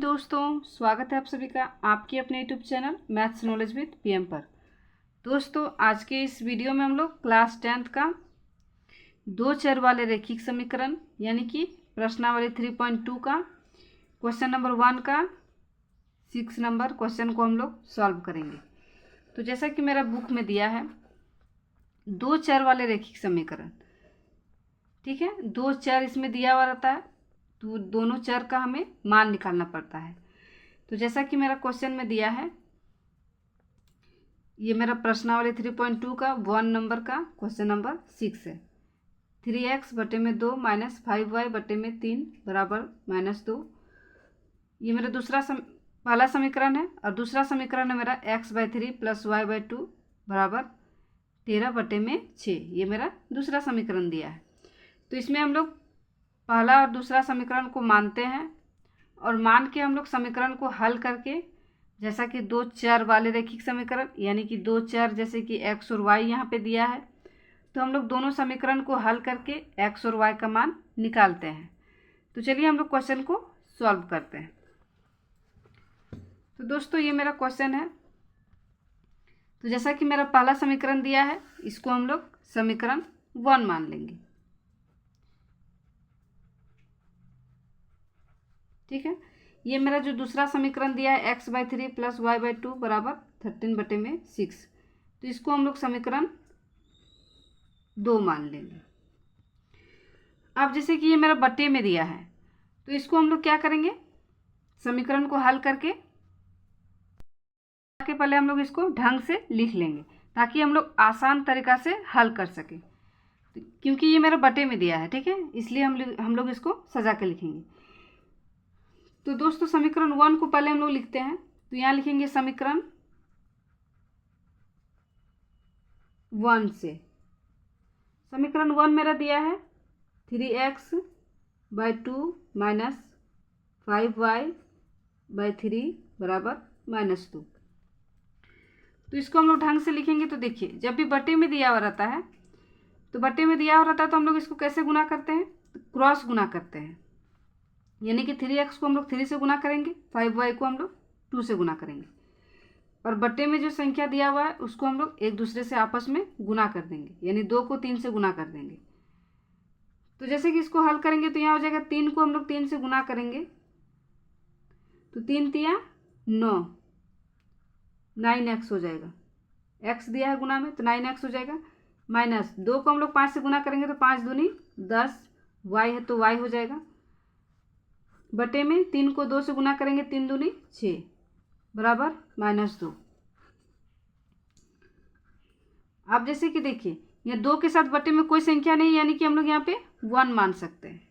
दोस्तों, स्वागत है आप सभी का आपके अपने YouTube channel maths knowledge with PM पर। दोस्तों, आज के इस वीडियो में हम लोग क्लास 10th का दो चर वाले रैखिक समीकरण यानी कि प्रश्नावली 3.2 का क्वेश्चन नंबर 1 का 6 नंबर क्वेश्चन को हम लोग सॉल्व करेंगे। तो जैसा कि मेरा बुक में दिया है, दो चर वाले रैखिक समीकरण, ठीक है। दो चर इसमें दिया हुआ रहता है, तो दोनों चर का हमें मान निकालना पड़ता है। तो जैसा कि मेरा क्वेश्चन में दिया है, ये मेरा प्रश्नावली 3.2 का 1 नंबर का क्वेश्चन नंबर 6 है। 3x बटे में 2 माइनस 5y बटे में 3 बराबर -2। ये मेरा पहला समीकरण है। और दूसरा समीकरण है मेरा x/3 प्लस y/2 बराबर 13 बटे में 6। ये मेरा दूसरा समीकरण दिया है। तो इसमें हम लोग पहला और दूसरा समीकरण को मानते हैं और मान के हम लोग समीकरण को हल करके, जैसा कि दो चर वाले रैखिक समीकरण यानी कि दो चर जैसे कि x और y यहाँ पे दिया है, तो हम लोग दोनों समीकरण को हल करके x और y का मान निकालते हैं। तो चलिए हम लोग क्वेश्चन को सॉल्व करते हैं। तो दोस्तों, ये मेरा क्वेश्चन है। तो जैसा कि मेरा पहला समीकरण दिया है, इसको हम लोग समीकरण 1 मान लेंगे, ठीक है। ये मेरा जो दूसरा समीकरण दिया है x/3 प्लस y/2 बराबर 13 बटे में 6, तो इसको हम लोग समीकरण 2 मान लेंगे। अब जैसे कि ये मेरा बटे में दिया है, तो इसको हम लोग क्या करेंगे, समीकरण को हल करके पहले हम लोग इसको ढंग से लिख लेंगे ताकि हम लोग आसान तरीका से हल कर सकें। क्योंकि ये मेरा बटे में दिया है, ठीक है, इसलिए हम लोग इसको सजा के लिखेंगे। तो दोस्तों, समीकरण 1 को पहले हम लोग लिखते हैं। तो यहाँ लिखेंगे समीकरण 1 से। समीकरण 1 मेरा दिया है 3x/2 माइनस 5y/3 बराबर -2। तो इसको हम लोग ढंग से लिखेंगे। तो देखिए, जब भी बटे में दिया हुआ रहता है, तो बटे में दिया हुआ रहता है तो हम लोग इसको कैसे गुना करते हैं, तो क्रॉस गुना करते हैं। यानी कि 3x को हम लोग 3 से गुना करेंगे, 5y को हम लोग 2 से गुना करेंगे, और बटे में जो संख्या दिया हुआ है उसको हम लोग एक दूसरे से आपस में गुना कर देंगे, यानी 2 को 3 से गुना कर देंगे। तो जैसे कि इसको हल करेंगे तो यहाँ हो जाएगा 3 को हम लोग 3 से गुना करेंगे, तो 3 तिया 9, 9x हो जाएगा। x दिया है गुना में तो 9x हो जाएगा। माइनस 2 को हम लोग 5 से गुना करेंगे तो 5 दूनी 10, y है तो y हो जाएगा। बटे में 3 को 2 से गुना करेंगे, 3 दूनी 6 बराबर -2। अब जैसे कि देखिए, यहाँ 2 के साथ बटे में कोई संख्या नहीं, यानी कि हम लोग यहाँ पे 1 मान सकते हैं।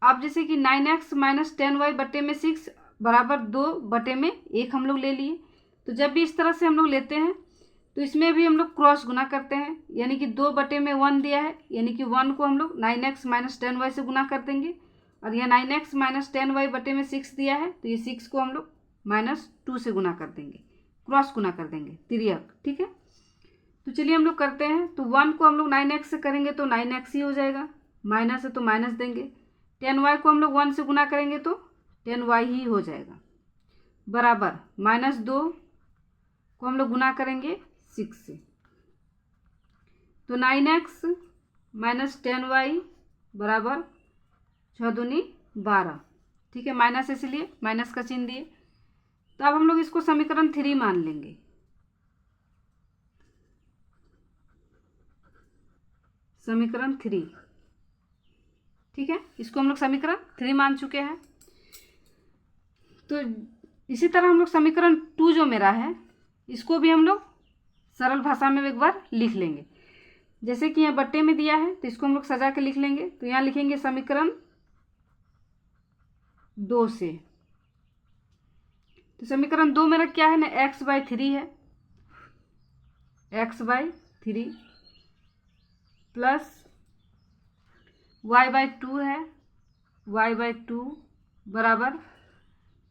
अब जैसे कि 9x माइनस 10y बटे में 6 बराबर 2 बटे में 1 हम लोग ले लिए। तो जब भी इस तरह से हम लोग लेते हैं तो इसमें भी हम लोग क्रॉस गुना करते हैं, यानी कि 2 बटे में 1 दिया है, यानी कि 1 को हम लोग 9x माइनस 10y से गुना कर देंगे। और यह 9x माइनस 10y बटे में 6 दिया है, तो ये 6 को हम लोग -2 से गुना कर देंगे, क्रॉस गुना कर देंगे, तिर्यक, ठीक है। तो चलिए हम लोग करते हैं। तो 1 को हम लोग 9x से करेंगे तो 9x ही हो जाएगा, माइनस है तो माइनस देंगे। 10y को हम लोग 1 से गुना करेंगे तो 10y ही हो जाएगा, बराबर -2 को हम लोग गुना करेंगे 6 से, तो 9x माइनस 10y बराबर 6 दूनी 12, ठीक है, माइनस इसलिए माइनस का चिन्ह दिए। तो अब हम लोग इसको समीकरण 3 मान लेंगे। समीकरण 3, ठीक है, इसको हम लोग समीकरण 3 मान चुके हैं। तो इसी तरह हम लोग समीकरण 2 जो मेरा है, इसको भी हम लोग सरल भाषा में एक बार लिख लेंगे। जैसे कि यहाँ बट्टे में दिया है तो इसको हम लोग सजा के लिख लेंगे। तो यहाँ लिखेंगे समीकरण 2 से। तो समीकरण 2 मेरा क्या है ना, x/3 है, x/3 प्लस y/2 है, y/2 बराबर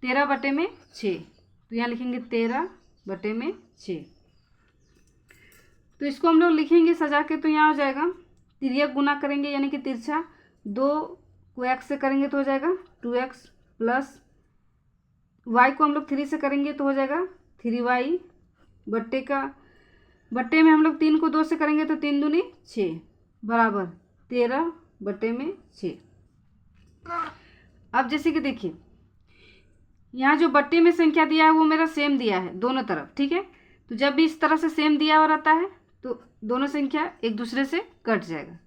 13 बटे में 6। तो यहाँ लिखेंगे 13 बटे में 6। तो इसको हम लोग लिखेंगे सजा के, तो यहाँ हो जाएगा तिर्यक गुना करेंगे, यानी कि तिरछा 2 को x से करेंगे तो हो जाएगा 2x प्लस y को हम लोग 3 से करेंगे तो हो जाएगा 3y बट्टे में हम लोग 3 को 2 से करेंगे तो 3 दूनी 6 बराबर 13/6। अब जैसे कि देखिए यहाँ जो बट्टे में संख्या दिया है वो मेरा सेम दिया है दोनों तरफ, ठीक है। तो जब भी इस तरह से सेम दिया हुआ रहता है तो दोनों संख्या एक दूसरे से कट जाएगा।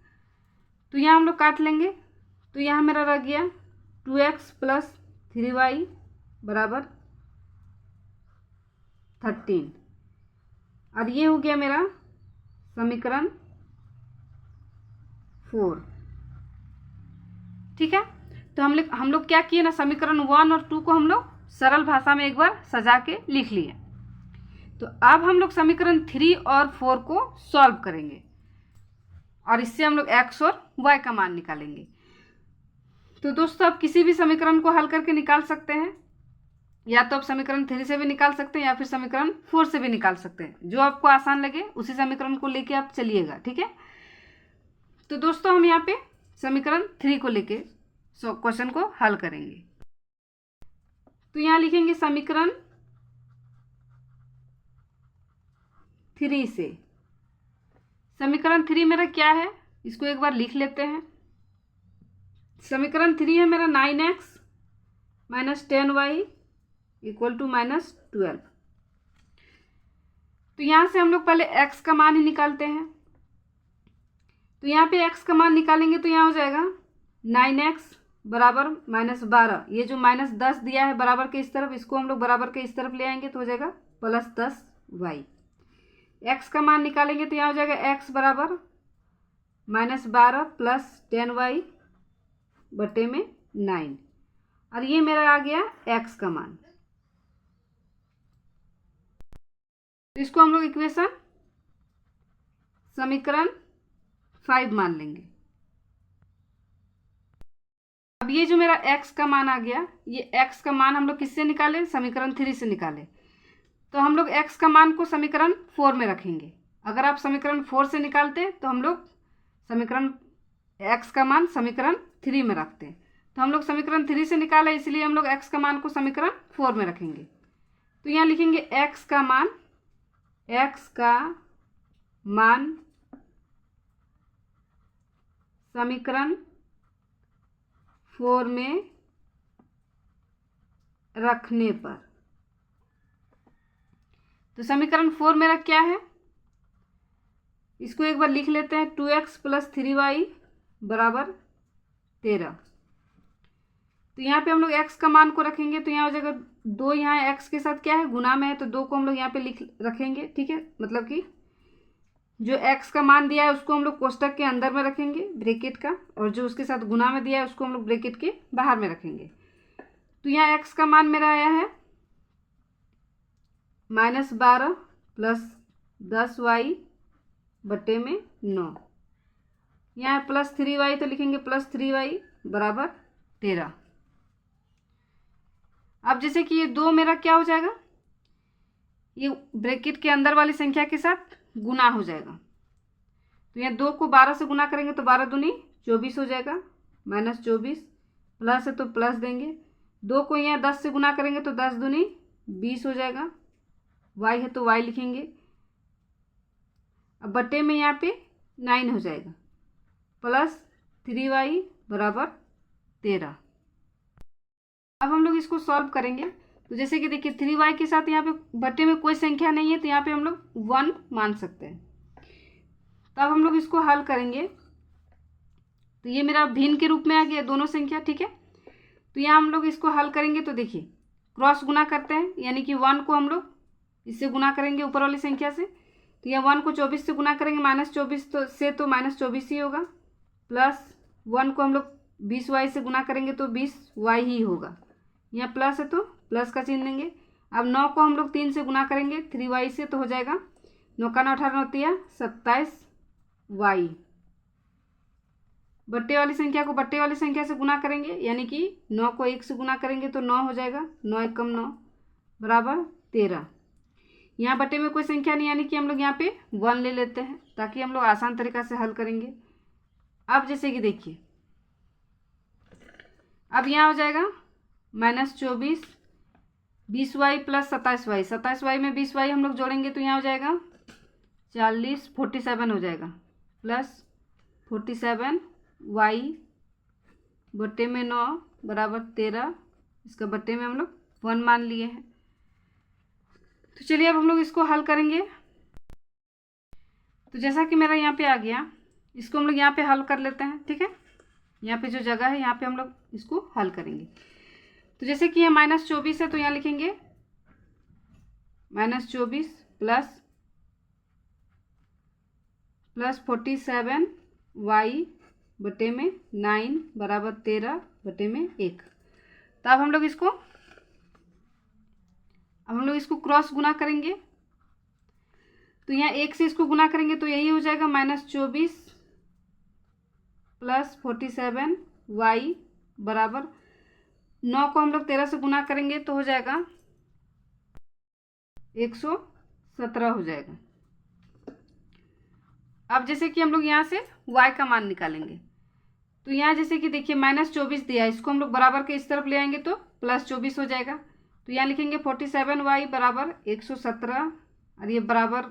तो यहाँ हम लोग काट लेंगे। तो यहाँ मेरा रह गया 2x + 3y बराबर 13 और ये हो गया मेरा समीकरण 4, ठीक है। तो हम लोग क्या किए ना, समीकरण 1 और 2 को हम लोग सरल भाषा में एक बार सजा के लिख लिए। तो अब हम लोग समीकरण 3 और 4 को सॉल्व करेंगे और इससे हम लोग x और y का मान निकालेंगे। तो दोस्तों आप किसी भी समीकरण को हल करके निकाल सकते हैं, या तो आप समीकरण 3 से भी निकाल सकते हैं या फिर समीकरण 4 से भी निकाल सकते हैं। जो आपको आसान लगे उसी समीकरण को लेके आप चलिएगा, ठीक है। तो दोस्तों हम यहाँ पे समीकरण 3 को लेके क्वेश्चन को हल करेंगे। तो यहाँ लिखेंगे समीकरण 3 से। समीकरण 3 मेरा क्या है इसको एक बार लिख लेते हैं। समीकरण 3 है मेरा 9x - 10y = -12। तो यहाँ से हम लोग पहले x का मान ही निकालते हैं। तो यहाँ पे x का मान निकालेंगे तो यहाँ हो जाएगा 9x बराबर -12। ये जो -10 दिया है बराबर के इस तरफ, इसको हम लोग बराबर के इस तरफ ले आएंगे तो हो जाएगा +10y। x का मान निकालेंगे तो यहाँ हो जाएगा x बराबर -12 + 10y बटे में 9 और ये मेरा आ गया x का मान। तो इसको हम लोग इक्वेशन समीकरण 5 मान लेंगे। अब ये जो मेरा x का मान आ गया, ये x का मान हम लोग किससे निकाले, समीकरण 3 से निकाले। तो हम लोग x का मान को समीकरण 4 में रखेंगे। अगर आप समीकरण 4 से निकालते तो हम लोग समीकरण x का मान समीकरण 3 में रखते हैं। तो हम लोग समीकरण 3 से निकाला, इसलिए हम लोग x का मान को समीकरण 4 में रखेंगे। तो यहाँ लिखेंगे x का मान समीकरण 4 में रखने पर। तो समीकरण 4 मेरा क्या है, इसको एक बार लिख लेते हैं। 2x + 3y बराबर 13। तो यहाँ पे हम लोग x का मान को रखेंगे तो यहाँ हो जाएगा 2, यहाँ x के साथ क्या है गुना में है तो 2 को हम लोग यहाँ पे लिख रखेंगे, ठीक है। मतलब कि जो x का मान दिया है उसको हम लोग कोष्टक के अंदर में रखेंगे ब्रैकेट का, और जो उसके साथ गुना में दिया है उसको हम लोग ब्रैकेट के बाहर में रखेंगे। तो यहाँ x का मान मेरा आया है -12 + 10y बटे में 9। यहाँ +3y तो लिखेंगे +3y बराबर 13। अब जैसे कि ये 2 मेरा क्या हो जाएगा, ये ब्रैकेट के अंदर वाली संख्या के साथ गुना हो जाएगा। तो यहाँ 2 को 12 से गुना करेंगे तो 12 दूनी 24 हो जाएगा, -24 प्लस है तो प्लस देंगे। 2 को यहाँ 10 से गुना करेंगे तो 10 दूनी 20 हो जाएगा, y है तो y लिखेंगे। अब बटे में यहाँ पे 9 हो जाएगा, +3y बराबर 13। अब हम लोग इसको सॉल्व करेंगे। तो जैसे कि देखिए 3y के साथ यहाँ पे बटे में कोई संख्या नहीं है तो यहाँ पे हम लोग 1 मान सकते हैं। तो अब हम लोग इसको हल करेंगे। तो ये मेरा भिन्न के रूप में आ गया दोनों संख्या, ठीक है। तो यहाँ हम लोग इसको हल करेंगे तो देखिए क्रॉस गुना करते हैं, यानी कि 1 को हम लोग इससे गुना करेंगे ऊपर वाली संख्या से। तो यहाँ 1 को 24 से गुना करेंगे, -24 तो से तो -24 ही होगा, प्लस 1 को हम लोग 20y से गुना करेंगे तो 20y ही होगा। यहाँ प्लस है तो प्लस का चिन्ह देंगे। अब 9 को हम लोग 3 से गुना करेंगे 3y से तो हो जाएगा 9 का 9 18 9 27y। बट्टे वाली संख्या को बट्टे वाली संख्या से गुना करेंगे, यानी कि 9 को 1 से गुना करेंगे तो 9 हो जाएगा, 9 × 9 बराबर 13। यहाँ बटे में कोई संख्या नहीं, यानी कि हम लोग यहाँ पे 1 ले लेते हैं ताकि हम लोग आसान तरीका से हल करेंगे। अब जैसे कि देखिए अब यहाँ हो जाएगा -24 20y प्लस 27y, 27y में 20y हम लोग जोड़ेंगे तो यहाँ हो जाएगा 47 हो जाएगा, प्लस 47y बटे में 9 बराबर 13, इसका बटे में हम लोग 1 मान लिए हैं। तो चलिए अब हम लोग इसको हल करेंगे। तो जैसा कि मेरा यहाँ पे आ गया, इसको हम लोग यहाँ पे हल कर लेते हैं, ठीक है। यहाँ पे जो जगह है यहाँ पे हम लोग इसको हल करेंगे। तो जैसे कि ये -24 है तो यहाँ लिखेंगे -24 प्लस 47y बटे में 9 बराबर 13 बटे में 1। तो अब हम लोग इसको क्रॉस गुना करेंगे। तो यहाँ 1 से इसको गुना करेंगे तो यही हो जाएगा -24 प्लस 47y बराबर 9 को हम लोग 13 से गुना करेंगे तो हो जाएगा 117 हो जाएगा। अब जैसे कि हम लोग यहाँ से y का मान निकालेंगे। तो यहाँ जैसे कि देखिए -24 दिया है, इसको हम लोग बराबर के इस तरफ ले आएंगे तो +24 हो जाएगा। तो यहाँ लिखेंगे 47y बराबर 117, और ये बराबर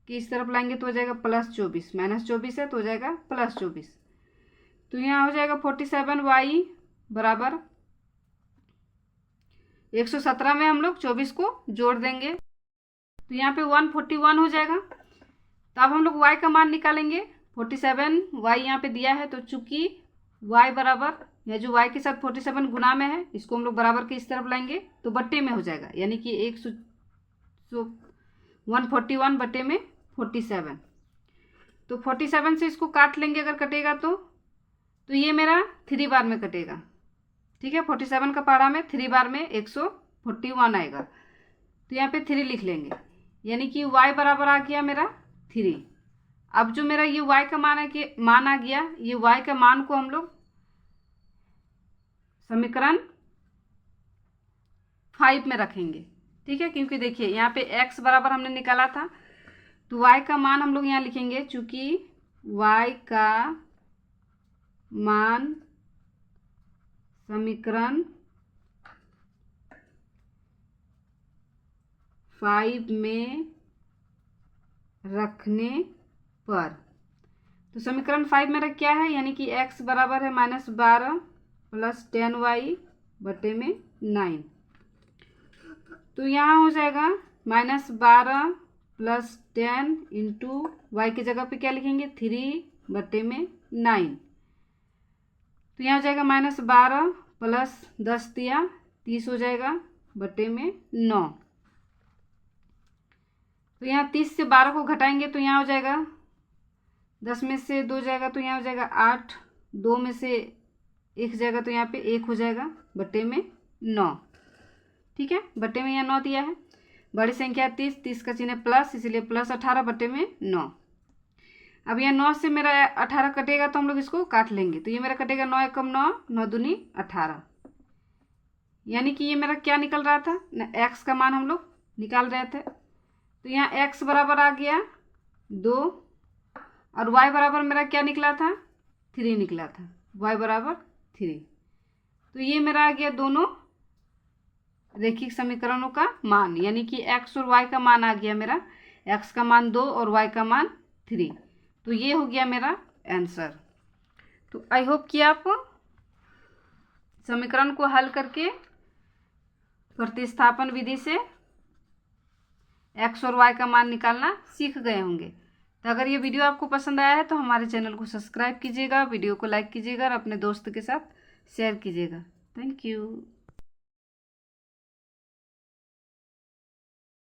के इस तरफ लाएंगे तो हो जाएगा +24, -24 है तो हो जाएगा +24। तो यहाँ हो जाएगा 47y बराबर 117 में हम लोग 24 को जोड़ देंगे तो यहाँ पे 141 हो जाएगा। तो अब हम लोग y का मान निकालेंगे। 47y यहाँ पे दिया है, तो चूंकि y बराबर, या जो y के साथ 47 गुना में है, इसको हम लोग बराबर के इस तरफ लाएंगे तो बट्टे में हो जाएगा, यानी कि 141 बट्टे में 47। तो 47 से इसको काट लेंगे अगर कटेगा तो ये मेरा 3 बार में कटेगा, ठीक है। 47 का पहाड़ा में 3 बार में 141 आएगा, तो यहाँ पे 3 लिख लेंगे, यानी कि y बराबर आ गया मेरा 3। अब जो मेरा ये y का मान आ गया, ये y का मान को हम लोग समीकरण 5 में रखेंगे, ठीक है। क्योंकि देखिए यहाँ पे x बराबर हमने निकाला था, तो y का मान हम लोग यहाँ लिखेंगे, चूंकि y का मान समीकरण 5 में रखने पर, तो समीकरण 5 मेरा क्या है, यानी कि x बराबर है -12 प्लस 10y बटे में 9। तो यहाँ हो जाएगा -12 प्लस 10 इंटू वाई की जगह पे क्या लिखेंगे 3 बटे में 9। तो यहाँ हो जाएगा -12 प्लस 10 दिया 30 हो जाएगा बटे में 9। तो यहाँ 30 से 12 को घटाएंगे तो यहाँ हो जाएगा 10 में से 2 जाएगा तो यहाँ हो जाएगा 8, 2 में से 1 जाएगा तो यहाँ पे 1 हो जाएगा बटे में 9, ठीक है। बटे में यहाँ 9 दिया है, बड़ी संख्या 30 का चिन्ह प्लस, इसीलिए प्लस 18 बटे में 9। अब यहाँ 9 से मेरा 18 कटेगा तो हम लोग इसको काट लेंगे, तो ये मेरा कटेगा 9 एकम 9, 9 दूनी 18, यानी कि ये मेरा क्या निकल रहा था, x का मान हम लोग निकाल रहे थे। तो यहाँ x बराबर आ गया 2 और y बराबर मेरा क्या निकला था 3 निकला था, y बराबर 3। तो ये मेरा आ गया दोनों रैखिक समीकरणों का मान, यानी कि x और y का मान आ गया मेरा, x का मान 2 और y का मान 3। तो ये हो गया मेरा आंसर। तो आई होप कि आप समीकरण को हल करके प्रतिस्थापन विधि से x और y का मान निकालना सीख गए होंगे। तो अगर ये वीडियो आपको पसंद आया है तो हमारे चैनल को सब्सक्राइब कीजिएगा, वीडियो को लाइक कीजिएगा और अपने दोस्त के साथ शेयर कीजिएगा। Thank you.